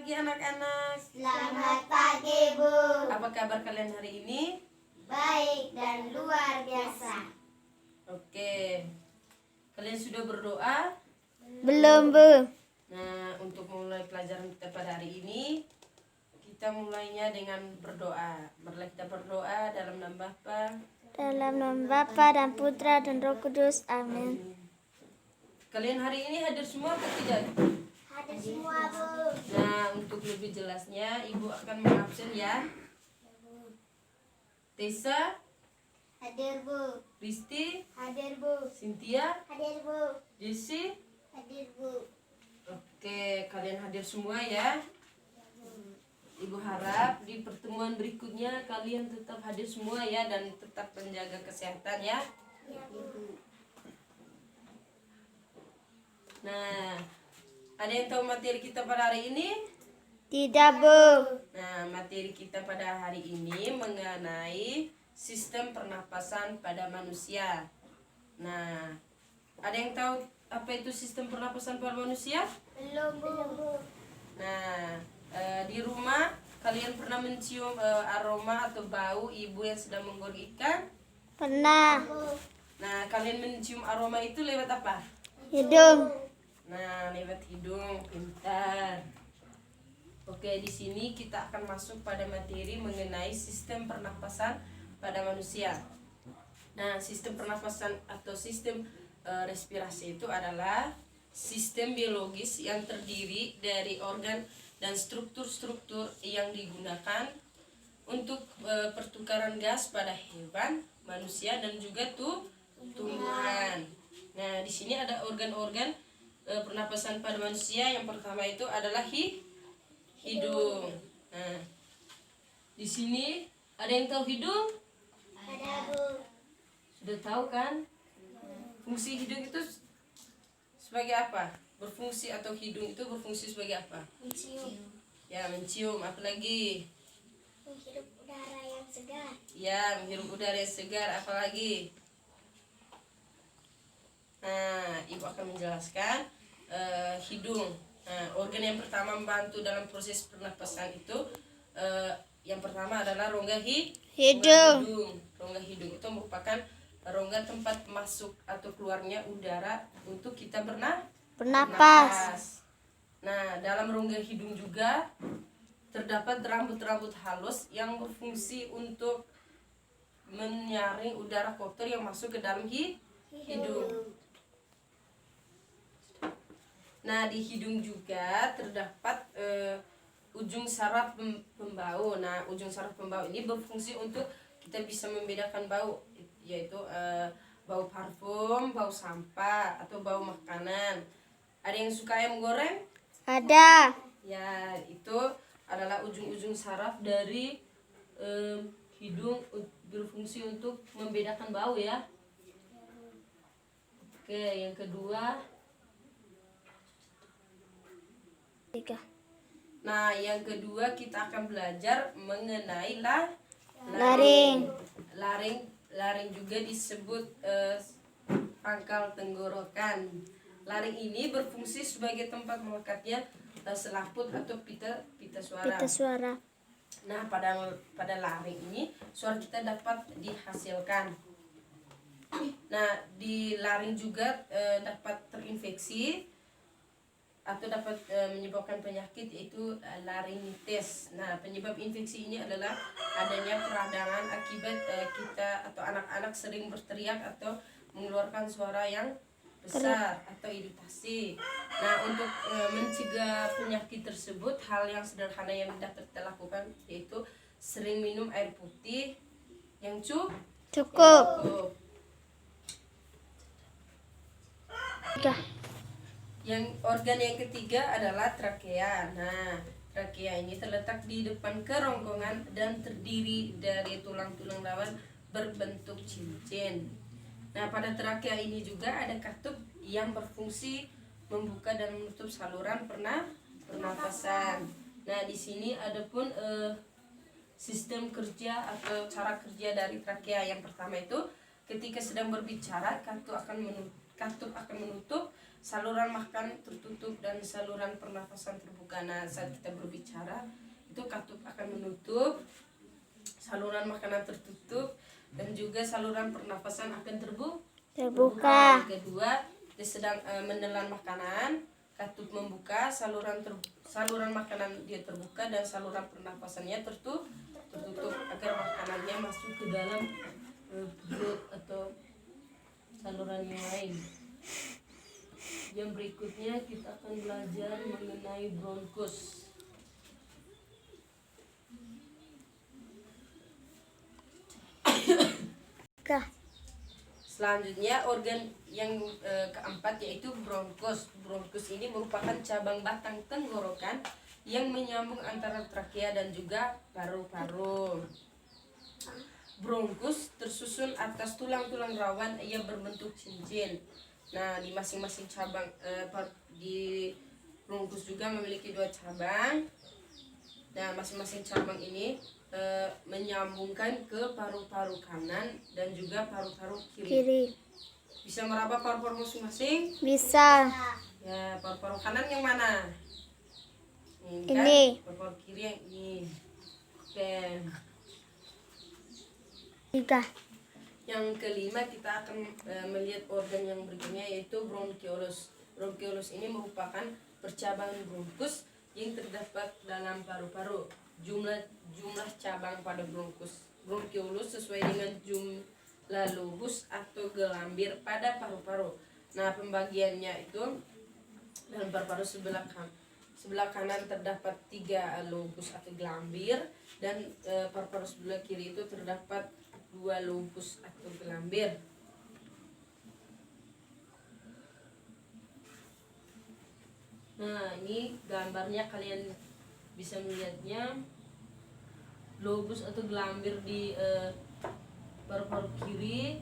pagi anak-anak. Selamat pagi, Bu. Apa kabar kalian hari ini? Baik dan luar biasa. Oke. Kalian sudah berdoa? Belum, Bu. Nah, untuk mulai pelajaran kita pada hari ini, kita mulainya dengan berdoa. Marilah kita berdoa dalam nama Bapa. Dalam nama Bapa dan Putra dan Roh Kudus. Amin. Kalian hari ini hadir semua atau tidak? Hadir semua, Bu. Nah, untuk lebih jelasnya, Ibu akan mengabsen ya. Tessa, Hadir, Bu. Risti, Hadir, Bu. Cynthia, Hadir, Bu. Jesse. Hadir, Bu. Oke, kalian hadir semua ya. Ibu harap di pertemuan berikutnya kalian tetap hadir semua ya dan tetap menjaga kesehatan ya. Ya, Bu. Nah, ada yang tahu materi kita pada hari ini? Tidak, Bu. Nah, materi kita pada hari ini mengenai sistem pernapasan pada manusia. Nah, ada yang tahu apa itu sistem pernapasan pada manusia? Belum, Bu. Nah, di rumah kalian pernah mencium aroma atau bau ibu yang sedang menggoreng ikan? Pernah. Nah, kalian mencium aroma itu lewat apa? Hidung. Nah, lewat hidung, pintar. Oke, di sini kita akan masuk pada materi mengenai sistem pernapasan pada manusia. Nah, sistem pernapasan atau sistem respirasi itu adalah sistem biologis yang terdiri dari organ dan struktur-struktur yang digunakan untuk pertukaran gas pada hewan, manusia dan juga tumbuhan. Nah, di sini ada organ-organ pernapasan pada manusia. Yang pertama itu adalah hidung. Nah, di sini ada yang tahu hidung? Ada, Bu. Sudah tahu kan? Fungsi hidung itu sebagai apa? Berfungsi atau hidung itu berfungsi sebagai apa? Mencium. Ya, mencium. Apalagi? Menghirup udara yang segar. Ya, menghirup udara yang segar. Apalagi? Nah, Ibu akan menjelaskan hidung. Nah, organ yang pertama membantu dalam proses pernapasan itu yang pertama adalah rongga Hidung. Rongga hidung itu merupakan rongga tempat masuk atau keluarnya udara untuk kita Bernapas. bernapas. Nah, dalam rongga hidung juga terdapat rambut-rambut halus yang berfungsi untuk menyaring udara kotor yang masuk ke dalam hidung. Nah, di hidung juga terdapat ujung saraf pembau. Nah, ujung saraf pembau ini berfungsi untuk kita bisa membedakan bau, yaitu bau parfum, bau sampah, atau bau makanan. Ada yang suka ayam goreng? Ada. Ya, itu adalah ujung-ujung saraf dari hidung berfungsi untuk membedakan bau ya. Oke, yang kedua. Nah, yang kedua kita akan belajar mengenai Laring. Laring juga disebut pangkal tenggorokan. Laring ini berfungsi sebagai tempat melekatnya selaput atau pita suara. Pita suara. Nah, pada laring ini suara kita dapat dihasilkan. Nah, di laring juga dapat terinfeksi atau dapat menyebabkan penyakit, yaitu laringitis. Nah, penyebab infeksi ini adalah adanya peradangan akibat kita atau anak-anak sering berteriak atau mengeluarkan suara yang besar atau iritasi. Nah, untuk mencegah penyakit tersebut, hal yang sederhana yang dapat kita lakukan yaitu sering minum air putih yang Cukup. Yang organ yang ketiga adalah trakea. Nah, trakea ini terletak di depan kerongkongan dan terdiri dari tulang-tulang rawan berbentuk cincin. Nah, pada trakea ini juga ada katup yang berfungsi membuka dan menutup saluran pernapasan. Nah, di sini ada pun sistem kerja atau cara kerja dari trakea. Yang pertama itu ketika sedang berbicara, katup akan menutup saluran makan tertutup dan saluran pernafasan terbuka. Nah, saat kita berbicara itu katup akan menutup, saluran makanan tertutup, dan juga saluran pernafasan akan Terbuka. Yang kedua, dia sedang menelan makanan, katup membuka, saluran makanan dia terbuka dan saluran pernafasannya tertutup agar makanannya masuk ke dalam perut atau saluran yang lain. Yang berikutnya kita akan belajar mengenai bronkus. Selanjutnya organ yang keempat yaitu bronkus. Bronkus ini merupakan cabang batang tenggorokan yang menyambung antara trakea dan juga paru-paru. Bronkus tersusun atas tulang-tulang rawan yang berbentuk cincin. Nah, di masing-masing cabang di bronkus juga memiliki 2 cabang. Nah, masing-masing cabang ini menyambungkan ke paru-paru kanan dan juga paru-paru kiri. Bisa meraba paru-paru masing-masing? Bisa. Ya, paru-paru kanan yang mana? Ini. Kan? Paru-paru kiri yang ini. Oke. 3. Yang kelima kita akan melihat organ yang berikutnya yaitu bronkiolus. Bronkiolus ini merupakan percabangan bronkus yang terdapat dalam paru-paru. Jumlah cabang pada bronkiolus sesuai dengan jumlah lobus atau gelambir pada paru-paru. Nah, pembagiannya itu dalam paru-paru sebelah kanan terdapat 3 lobus atau gelambir, dan paru-paru sebelah kiri itu terdapat 2 lobus atau gelambir. Nah, ini gambarnya, kalian bisa melihatnya, lobus atau gelambir di paru-paru kiri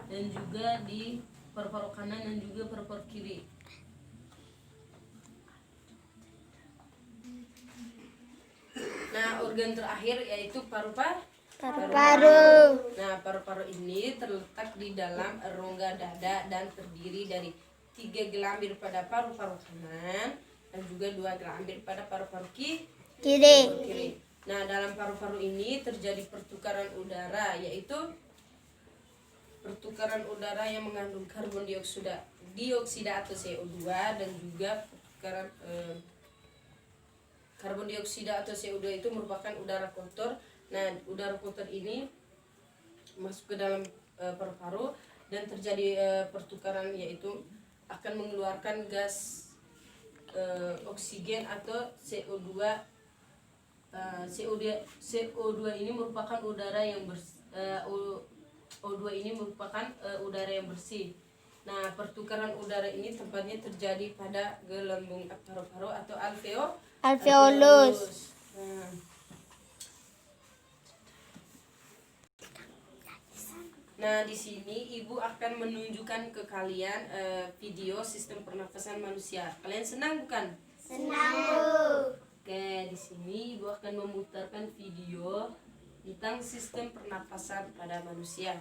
dan juga di paru-paru kanan dan juga paru-paru kiri. Nah, organ terakhir yaitu paru-paru. Nah, paru-paru ini terletak di dalam rongga dada dan terdiri dari 3 gelambir pada paru-paru kanan dan juga 2 gelambir pada paru-paru kiri. Nah, dalam paru-paru ini terjadi pertukaran udara, yaitu pertukaran udara yang mengandung karbon dioksida atau CO2 dan juga pertukaran karbon dioksida atau CO2 itu merupakan udara kotor. Nah, udara kotor ini masuk ke dalam paru-paru dan terjadi pertukaran, yaitu akan mengeluarkan gas oksigen atau CO2. CO2 ini merupakan udara yang O2 ini merupakan udara yang bersih. Nah, pertukaran udara ini tempatnya terjadi pada gelembung paru-paru atau alveolus. Nah, di sini ibu akan menunjukkan ke kalian video sistem pernafasan manusia. Kalian senang bukan? Senang, Bu. Oke, di sini ibu akan memutarkan video tentang sistem pernapasan pada manusia.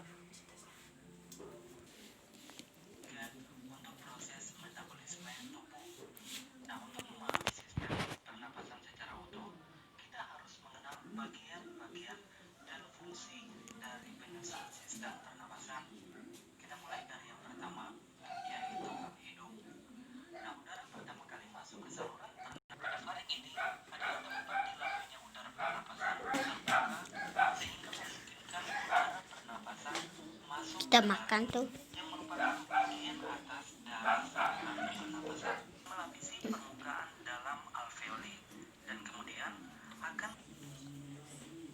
Kita makan tuh.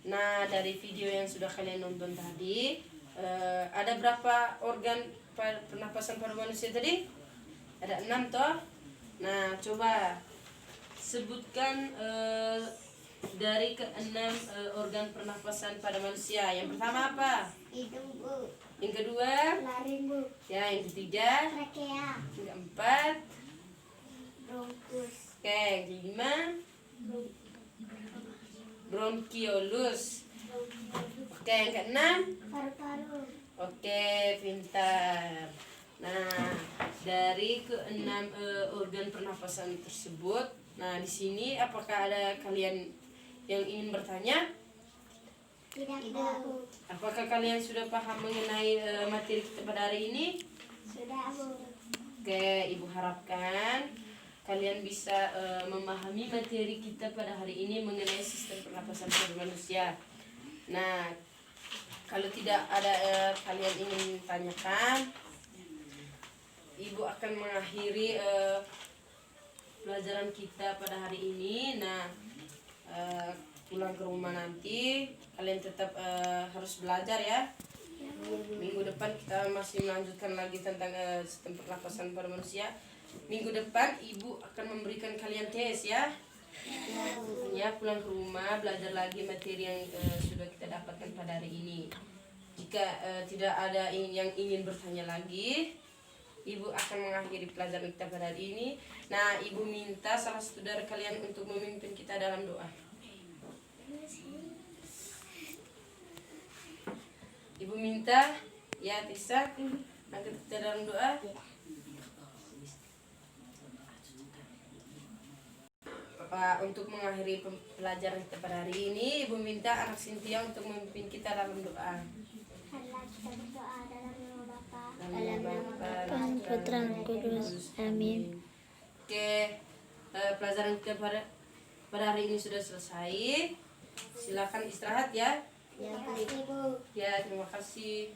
Nah, dari video yang sudah kalian nonton tadi, ada berapa organ pernapasan pada manusia tadi? Ada 6 toh. Nah, coba sebutkan dari ke-6 organ pernapasan pada manusia. Yang pertama apa? Hidung, Bu. Yang kedua? Laring, Bu. Ya, yang ketiga? Trakea. Yang keempat? Bronkus. Oke, yang kelima? Bronkiolus. Oke, yang keenam? Paru-paru. Oke, pintar. Nah, dari keenam organ pernapasan tersebut. Nah, di sini apakah ada kalian yang ingin bertanya? Tidak. Apakah kalian sudah paham mengenai materi kita pada hari ini? Sudah, Bu. Oke, Ibu harapkan kalian bisa memahami materi kita pada hari ini mengenai sistem pernapasan pada manusia. Nah, kalau tidak ada kalian ingin tanyakan, Ibu akan mengakhiri pelajaran kita pada hari ini. Nah, pulang ke rumah nanti kalian tetap harus belajar ya. Minggu depan kita masih melanjutkan lagi tentang sistem pernapasan pada manusia. Minggu depan Ibu akan memberikan kalian tes ya. Ya, pulang ke rumah belajar lagi materi yang sudah kita dapatkan pada hari ini. Jika tidak ada yang ingin bertanya lagi, Ibu akan mengakhiri pelajaran kita pada hari ini. Nah, Ibu minta salah satu dari kalian untuk memimpin kita dalam doa. Ibu minta, ya Tisa, angkat kita dalam doa. Untuk mengakhiri pelajaran kita pada hari ini, Ibu minta anak Cynthia untuk memimpin kita dalam doa. Marilah kita berdoa dalam nama Bapa, Dalam nama Bapa, dan Putra, dan Kudus. Amin. Oke, pelajaran kita pada hari ini sudah selesai. Silakan istirahat ya. Terima kasih, Bu. Ya, terima kasih.